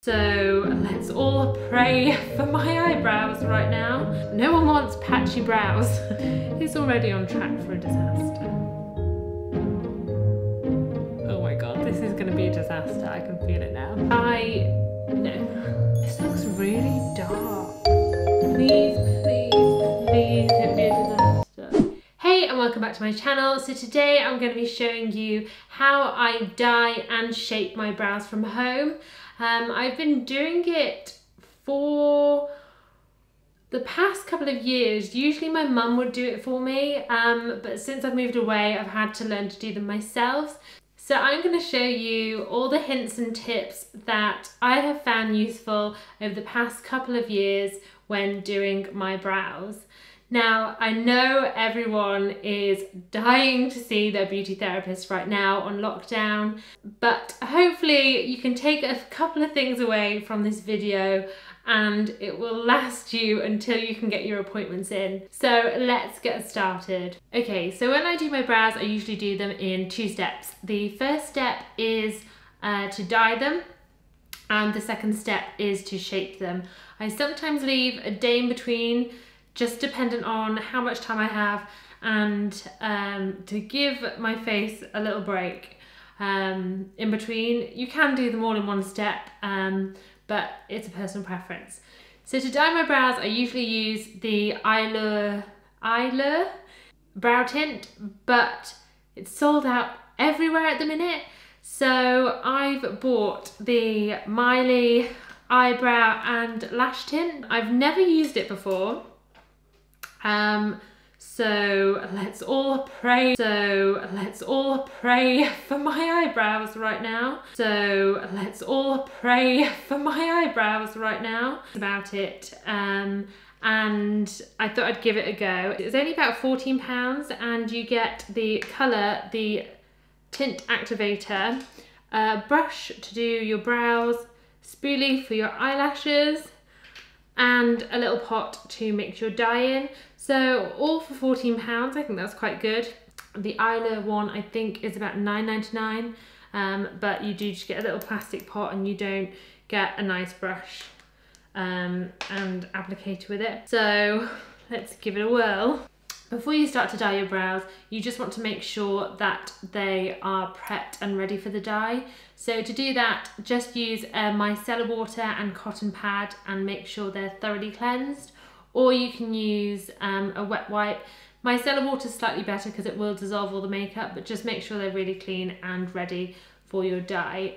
So let's all pray for my eyebrows right now. No one wants patchy brows. It's already on track for a disaster. Oh my god, this is gonna be a disaster. I can feel it now. No, this looks really dark. Please, please, please don't be a disaster. Hey, and welcome back to my channel. So today I'm going to be showing you how I dye and shape my brows from home. I've been doing it for the past couple of years. Usually my mum would do it for me, but since I've moved away, I've had to learn to do them myself. So I'm going to show you all the hints and tips that I have found useful over the past couple of years when doing my brows. Now, I know everyone is dying to see their beauty therapist right now on lockdown, but hopefully you can take a couple of things away from this video and it will last you until you can get your appointments in. So let's get started. Okay, so when I do my brows, I usually do them in two steps. The first step is to dye them, and the second step is to shape them. I sometimes leave a day in between, just dependent on how much time I have and to give my face a little break in between. You can do them all in one step, but it's a personal preference. So to dye my brows, I usually use the Mylee Brow Tint, but it's sold out everywhere at the minute. So I've bought the Mylee Eyebrow and Lash Tint. I've never used it before. So let's all pray for my eyebrows right now. About it. And I thought I'd give it a go. It's only about £14 and you get the colour, the tint activator, a brush to do your brows, spoolie for your eyelashes, and a little pot to mix your dye in. So all for £14, I think that's quite good. The Mylee one I think is about £9.99, but you do just get a little plastic pot and you don't get a nice brush and applicator with it. So let's give it a whirl. Before you start to dye your brows, you just want to make sure that they are prepped and ready for the dye. So to do that, just use micellar water and cotton pad and make sure they're thoroughly cleansed. Or you can use a wet wipe. Micellar water is slightly better because it will dissolve all the makeup, but just make sure they're really clean and ready for your dye.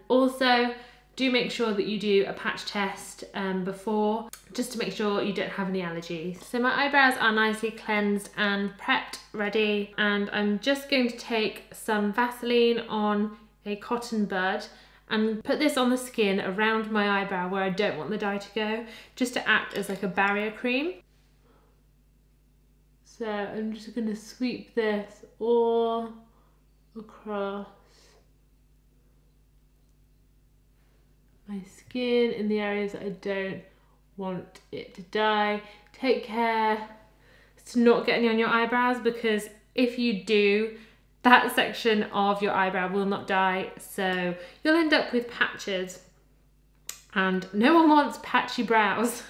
Also, do make sure that you do a patch test before, just to make sure you don't have any allergies. So my eyebrows are nicely cleansed and prepped, ready, and I'm just going to take some Vaseline on a cotton bud and put this on the skin around my eyebrow where I don't want the dye to go, just to act as like a barrier cream. So I'm just going to sweep this all across my skin in the areas that I don't want it to dye. Take care to not get any on your eyebrows, because if you do, that section of your eyebrow will not dye, so you'll end up with patches, and no one wants patchy brows.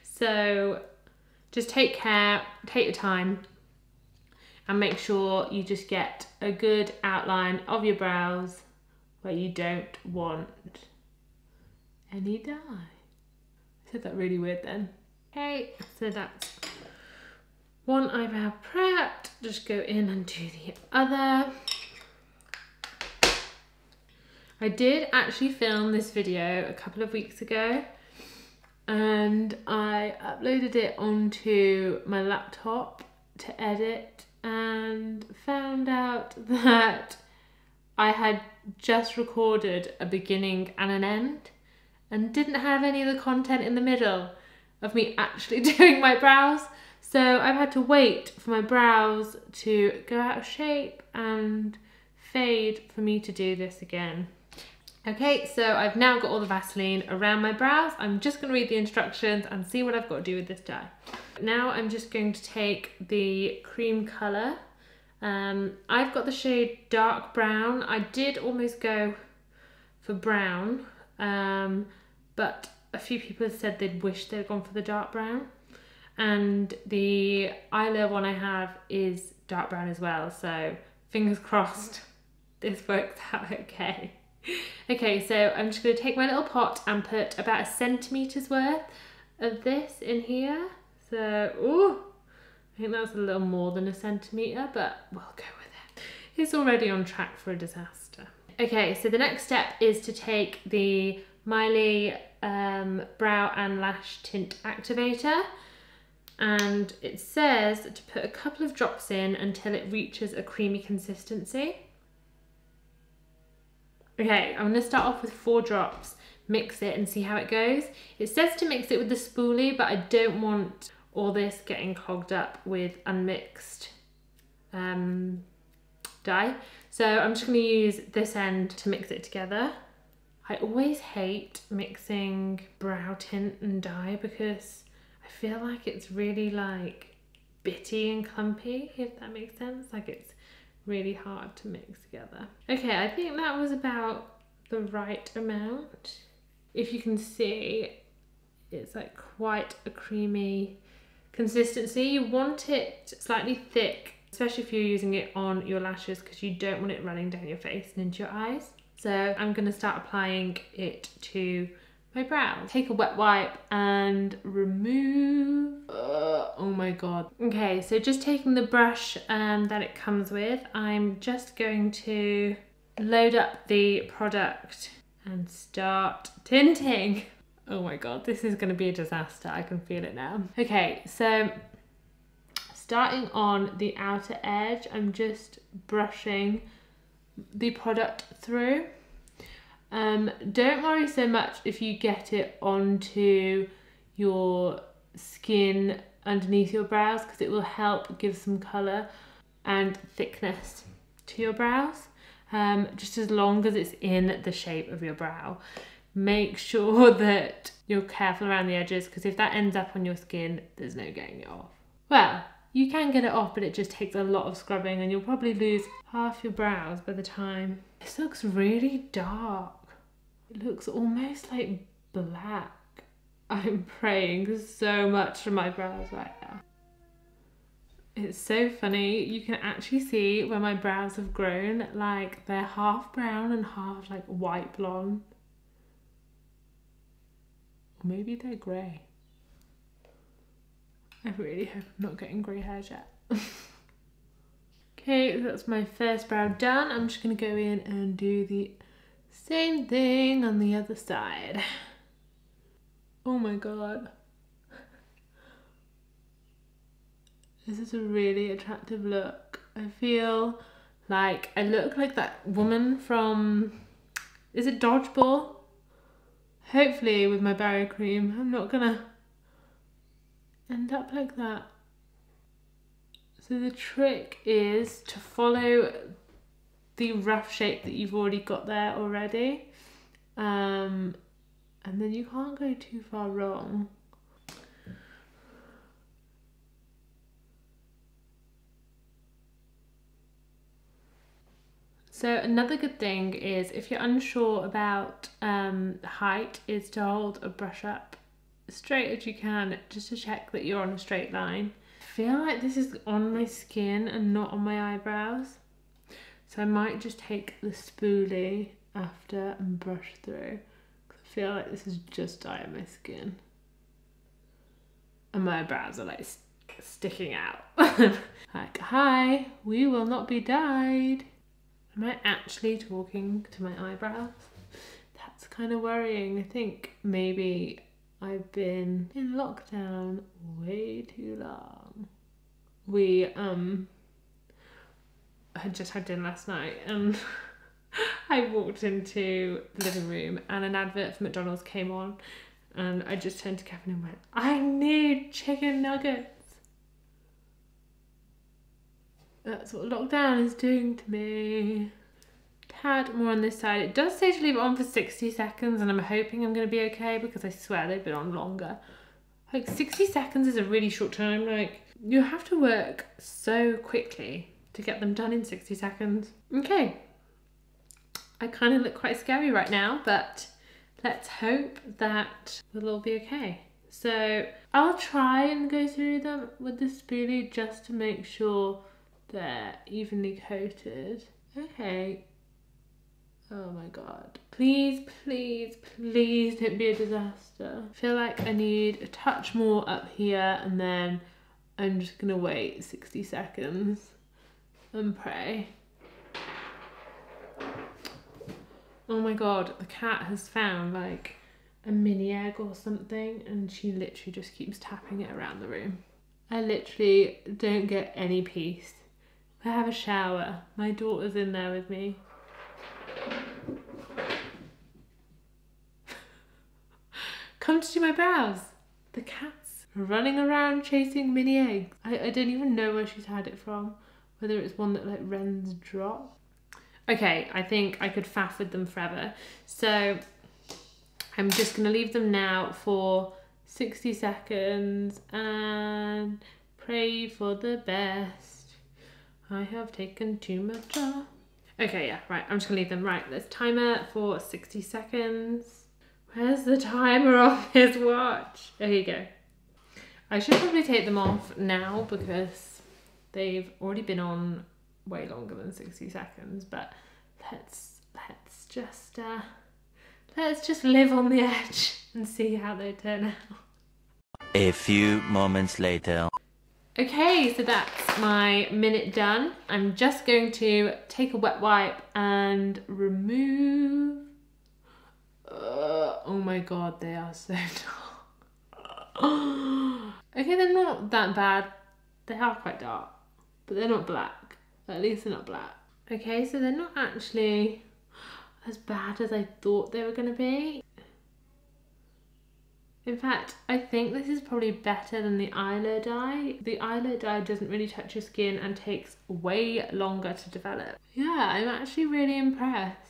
So just take care, take your time, and make sure you just get a good outline of your brows where you don't want any dye. I said that really weird then. Okay, so that's one eyebrow prepped. Just go in and do the other. I did actually film this video a couple of weeks ago and I uploaded it onto my laptop to edit and found out that I had just recorded a beginning and an end and didn't have any of the content in the middle of me actually doing my brows. So I've had to wait for my brows to go out of shape and fade for me to do this again. Okay, so I've now got all the Vaseline around my brows. I'm just going to read the instructions and see what I've got to do with this dye. Now I'm just going to take the cream colour. I've got the shade dark brown. I did almost go for brown, but a few people have said they'd wish they'd gone for the dark brown. And the eyeliner one I have is dark brown as well, so fingers crossed this works out okay. Okay, so I'm just going to take my little pot and put about 1 centimetre's worth of this in here. So, ooh, I think that's a little more than 1 centimetre, but we'll go with it. It's already on track for a disaster. Okay, so the next step is to take the Mylee Brow and Lash Tint Activator, and it says to put a couple of drops in until it reaches a creamy consistency. Okay, I'm going to start off with 4 drops, mix it and see how it goes. It says to mix it with the spoolie, but I don't want all this getting clogged up with unmixed dye. So I'm just going to use this end to mix it together. I always hate mixing brow tint and dye because I feel like it's really like bitty and clumpy, if that makes sense. Like it's really hard to mix together. Okay, I think that was about the right amount. If you can see, it's like quite a creamy consistency. You want it slightly thick, especially if you're using it on your lashes, because you don't want it running down your face and into your eyes. So I'm gonna start applying it to my brow. Take a wet wipe and remove. Oh my god. Okay, so just taking the brush that it comes with, I'm just going to load up the product and start tinting. Oh my god, this is gonna be a disaster. I can feel it now. Okay, so starting on the outer edge, I'm just brushing the product through. Don't worry so much if you get it onto your skin underneath your brows, because it will help give some colour and thickness to your brows, just as long as it's in the shape of your brow. Make sure that you're careful around the edges, because if that ends up on your skin, there's no getting it off. Well, you can get it off, but it just takes a lot of scrubbing and you'll probably lose half your brows by the time. This looks really dark. It looks almost like black. I'm praying so much for my brows right now. It's so funny. You can actually see where my brows have grown. Like they're half brown and half like white blonde. Or maybe they're grey. I really hope I'm not getting grey hairs yet. Okay, that's my first brow done. I'm just going to go in and do the same thing on the other side. Oh my god. This is a really attractive look. I feel like I look like that woman from, is it Dodgeball? Hopefully with my barrier cream, I'm not gonna end up like that. So the trick is to follow the rough shape that you've already got there already. And then you can't go too far wrong. So another good thing is, if you're unsure about height, is to hold a brush up as straight as you can, just to check that you're on a straight line. I feel like this is on my skin and not on my eyebrows. So I might just take the spoolie after and brush through. I feel like this is just dye on my skin. And my eyebrows are like sticking out. Like, hi, we will not be dyed. Am I actually talking to my eyebrows? That's kind of worrying. I think maybe I've been in lockdown way too long. We had just had dinner last night and I walked into the living room and an advert for McDonald's came on, and I just turned to Kevin and went, I need chicken nuggets. That's what lockdown is doing to me. Tad more on this side. It does say to leave it on for 60 seconds and I'm hoping I'm going to be okay, because I swear they've been on longer. Like 60 seconds is a really short time. Like you have to work so quickly to get them done in 60 seconds. Okay. I kind of look quite scary right now, but let's hope that it'll all be okay. So I'll try and go through them with the spoolie just to make sure they're evenly coated. Okay. Oh my god. Please, please, please don't be a disaster. I feel like I need a touch more up here, and then I'm just gonna wait 60 seconds and pray. Oh my god, the cat has found like a mini egg or something, and she literally just keeps tapping it around the room. I literally don't get any peace. I have a shower. My daughter's in there with me. Come to do my brows. The cat's running around chasing mini eggs. I don't even know where she's had it from. Whether it's one that like Wren's drop. Okay, I think I could faff with them forever. So I'm just gonna leave them now for 60 seconds and pray for the best. I have taken too much off. Okay, yeah, right, I'm just gonna leave them. Right, let's timer for 60 seconds. Where's the timer on his watch? There you go. I should probably take them off now because they've already been on way longer than 60 seconds, but let's just live on the edge and see how they turn out. A few moments later. Okay, so that's my minute done. I'm just going to take a wet wipe and remove. Oh my god, they are so dark. Okay, they're not that bad. They are quite dark, but they're not black. At least they're not black. Okay, so they're not actually as bad as I thought they were going to be. In fact, I think this is probably better than the eyelid dye. The eyelid dye doesn't really touch your skin and takes way longer to develop. Yeah, I'm actually really impressed.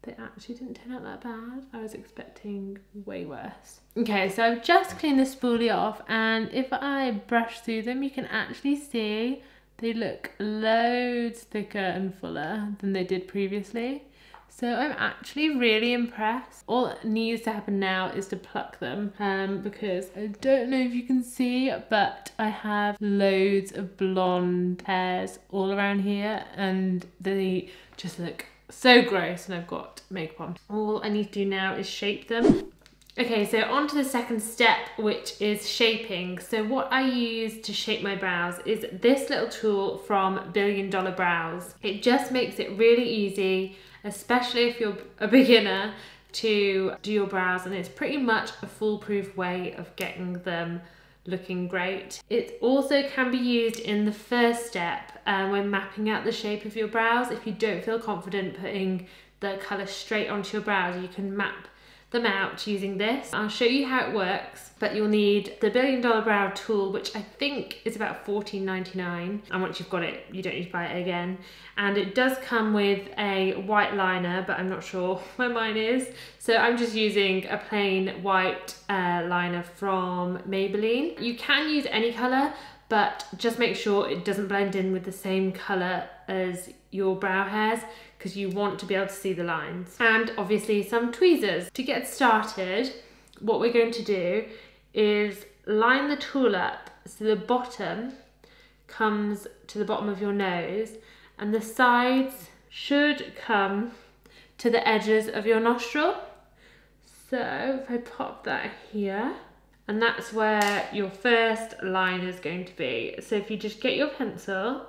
They actually didn't turn out that bad. I was expecting way worse. Okay, so I've just cleaned the spoolie off, and if I brush through them, you can actually see they look loads thicker and fuller than they did previously. So I'm actually really impressed. All that needs to happen now is to pluck them because I don't know if you can see, but I have loads of blonde hairs all around here and they just look so gross and I've got makeup on. All I need to do now is shape them. Okay, so on to the second step, which is shaping. So what I use to shape my brows is this little tool from $1 Billion Brows. It just makes it really easy, especially if you're a beginner, to do your brows, and it's pretty much a foolproof way of getting them looking great. It also can be used in the first step when mapping out the shape of your brows. If you don't feel confident putting the colour straight onto your brows, you can map them out using this. I'll show you how it works, but you'll need the $1 Billion Brow tool, which I think is about $14.99, and once you've got it, you don't need to buy it again. And it does come with a white liner, but I'm not sure where mine is, so I'm just using a plain white liner from Maybelline. You can use any colour, but just make sure it doesn't blend in with the same colour as your brow hairs, because you want to be able to see the lines. And obviously some tweezers. To get started, what we're going to do is line the tool up so the bottom comes to the bottom of your nose and the sides should come to the edges of your nostril. So if I pop that here, and that's where your first line is going to be. So if you just get your pencil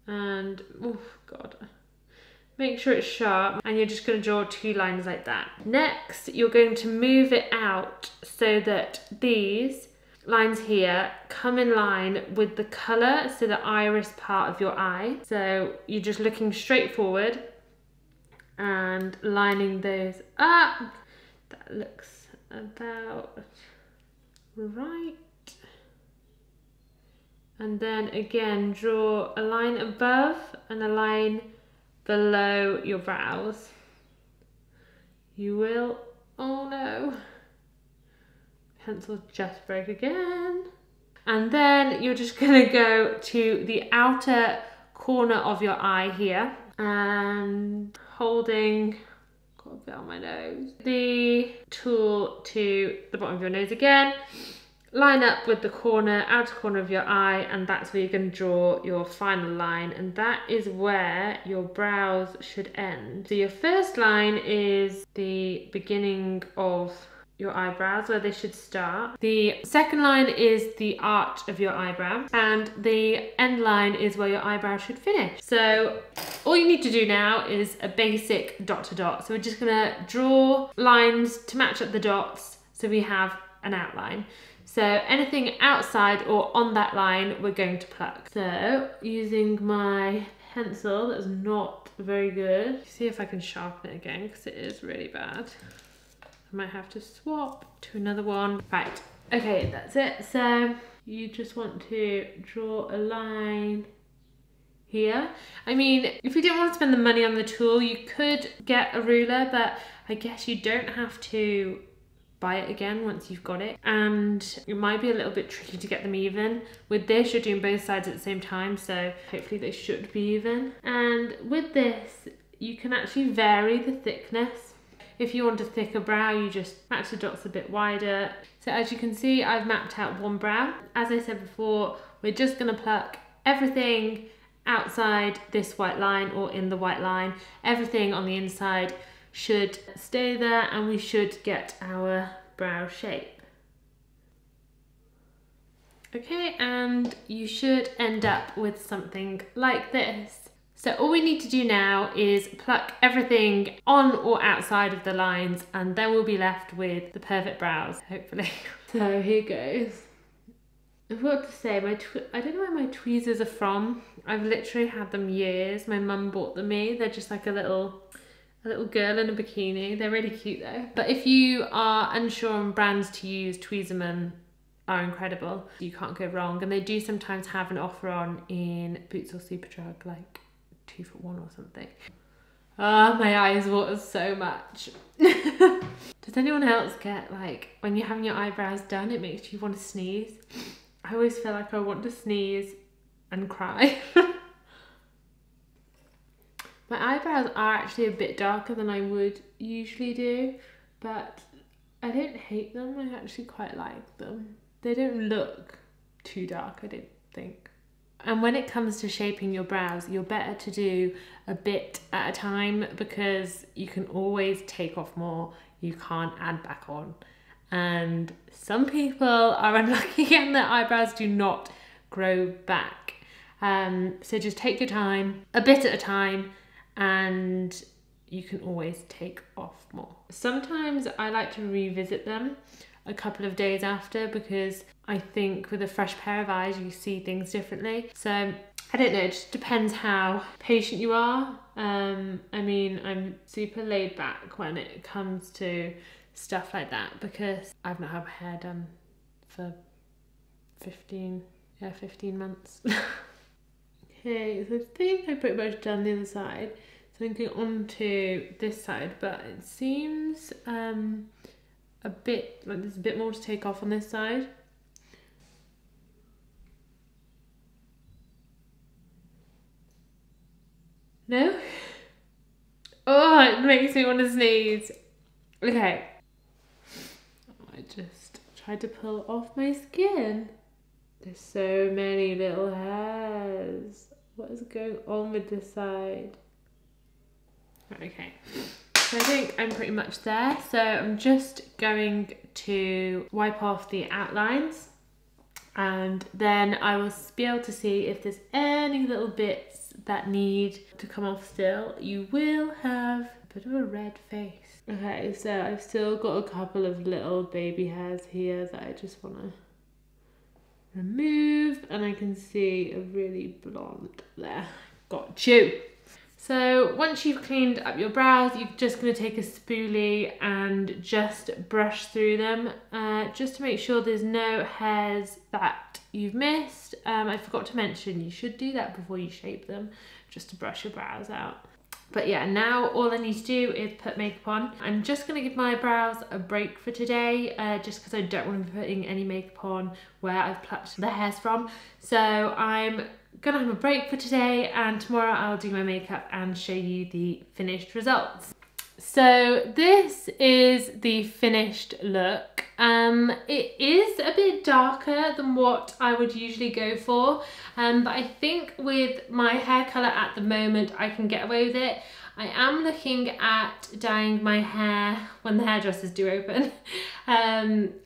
and, oh God, make sure it's sharp, and you're just going to draw 2 lines like that. Next, you're going to move it out so that these lines here come in line with the colour, so the iris part of your eye. So you're just looking straight forward and lining those up. That looks about right. And then again, draw a line above and a line below your brows. You will, oh no, pencil just broke again. And then you're just gonna go to the outer corner of your eye here and holding, got a bit on my nose. The tool to the bottom of your nose again. Line up with the outer corner of your eye, and that's where you're going to draw your final line, and that is where your brows should end. So your first line is the beginning of your eyebrows, where they should start. The second line is the arch of your eyebrow, and the end line is where your eyebrow should finish. So all you need to do now is a basic dot to dot. So we're just gonna draw lines to match up the dots so we have an outline. So anything outside or on that line, we're going to pluck. So using my pencil, that's not very good. See if I can sharpen it again, because it is really bad. I might have to swap to another one. Right, okay, that's it. So you just want to draw a line here. I mean, if you didn't want to spend the money on the tool, you could get a ruler, but I guess you don't have to buy it again once you've got it, and it might be a little bit tricky to get them even. With this, you're doing both sides at the same time, so hopefully they should be even. And with this, you can actually vary the thickness. If you want a thicker brow, you just match the dots a bit wider. So as you can see, I've mapped out one brow. As I said before, we're just gonna pluck everything outside this white line or in the white line. Everything on the inside should stay there, and we should get our brow shape. Okay, and you should end up with something like this. So all we need to do now is pluck everything on or outside of the lines, and then we'll be left with the perfect brows, hopefully. So here goes. I've got to say, I don't know where my tweezers are from. I've literally had them years. My mum bought them me. They're just like a little girl in a bikini. They're really cute though. But if you are unsure on brands to use, Tweezerman are incredible. You can't go wrong, and they do sometimes have an offer on in Boots or Superdrug, like 2 for 1 or something. Ah, my eyes water so much. Does anyone else get, like, when you're having your eyebrows done, it makes you want to sneeze? I always feel like I want to sneeze and cry. My eyebrows are actually a bit darker than I would usually do, but I don't hate them. I actually quite like them. They don't look too dark, I don't think. And when it comes to shaping your brows, you're better to do a bit at a time, because you can always take off more. You can't add back on. And some people are unlucky and their eyebrows do not grow back. So just take your time, a bit at a time, and you can always take off more. Sometimes I like to revisit them a couple of days after, because I think with a fresh pair of eyes you see things differently. So I don't know, it just depends how patient you are. I mean, I'm super laid back when it comes to stuff like that, because I've not had my hair done for 15 months. Okay, so I think I've pretty much done the other side. So I'm going on to this side, but it seems a bit like there's a bit more to take off on this side. No? Oh, it makes me want to sneeze. Okay. I just tried to pull off my skin. There's so many little hairs. What is going on with this side? Okay, so I think I'm pretty much there. So I'm just going to wipe off the outlines, and then I will be able to see if there's any little bits that need to come off still. You will have a bit of a red face. Okay, so I've still got a couple of little baby hairs here that I just want to remove, and I can see a really blonde there. Got you. So once you've cleaned up your brows, you're just going to take a spoolie and just brush through them, just to make sure there's no hairs that you've missed. I forgot to mention, you should do that before you shape them, just to brush your brows out. But yeah, now all I need to do is put makeup on. I'm just going to give my brows a break for today, just because I don't want to be putting any makeup on where I've plucked the hairs from. So I'm gonna have a break for today, and tomorrow I'll do my makeup and show you the finished results. So So this is the finished look. It is a bit darker than what I would usually go for, but I think with my hair colour at the moment I can get away with it. I am looking at dyeing my hair, when the hairdressers do open,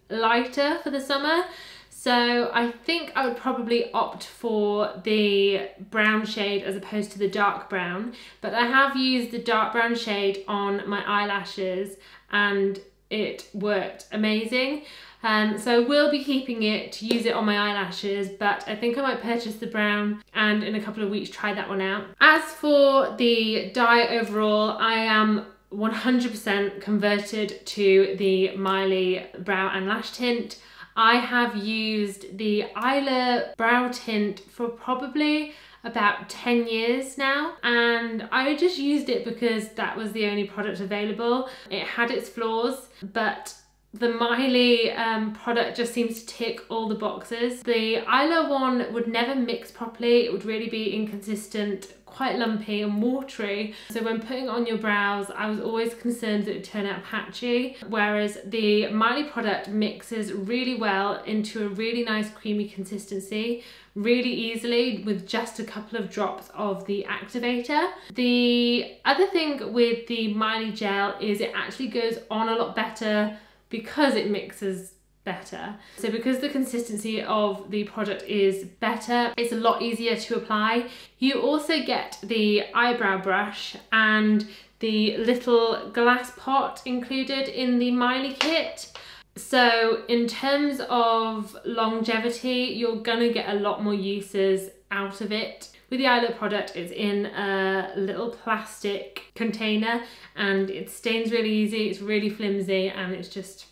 lighter for the summer. So I think I would probably opt for the brown shade as opposed to the dark brown, but I have used the dark brown shade on my eyelashes and it worked amazing. So I will be keeping it to use it on my eyelashes, but I think I might purchase the brown and in a couple of weeks try that one out. As for the dye overall, I am 100% converted to the Mylee Brow and Lash Tint. I have used the Mylee Brow Tint for probably about 10 years now, and I just used it because that was the only product available. It had its flaws, but the Mylee product just seems to tick all the boxes. The Mylee one would never mix properly. It would really be inconsistent, quite lumpy and watery. So when putting it on your brows, I was always concerned that it would turn out patchy. Whereas the Mylee product mixes really well into a really nice creamy consistency, really easily with just a couple of drops of the activator. The other thing with the Mylee gel is it actually goes on a lot better because it mixes better. So because the consistency of the product is better, it's a lot easier to apply. You also get the eyebrow brush and the little glass pot included in the Mylee kit. So in terms of longevity, you're gonna get a lot more uses out of it. With the Mylee product, it's in a little plastic container and it stains really easy, it's really flimsy, and it's just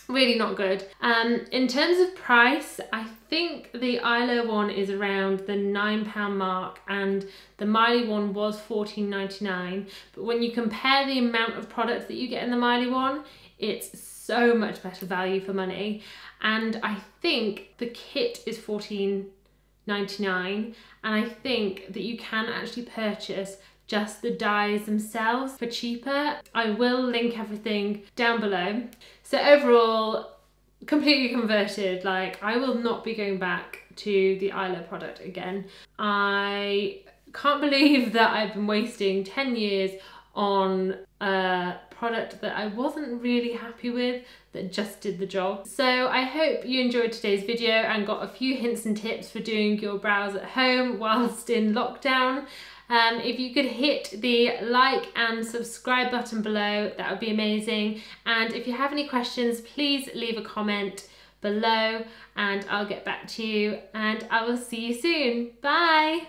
really not good. In terms of price, I think the Mylee one is around the £9 mark and the Mylee one was £14.99. But when you compare the amount of products that you get in the Mylee one, it's so much better value for money. And I think the kit is £14.99, and I think that you can actually purchase just the dyes themselves for cheaper. I will link everything down below. So overall, completely converted. Like, I will not be going back to the Mylee product again. I can't believe that I've been wasting 10 years on a product that I wasn't really happy with, that just did the job. So I hope you enjoyed today's video and got a few hints and tips for doing your brows at home whilst in lockdown. If you could hit the like and subscribe button below, that would be amazing. And if you have any questions, please leave a comment below and I'll get back to you, and I will see you soon. Bye!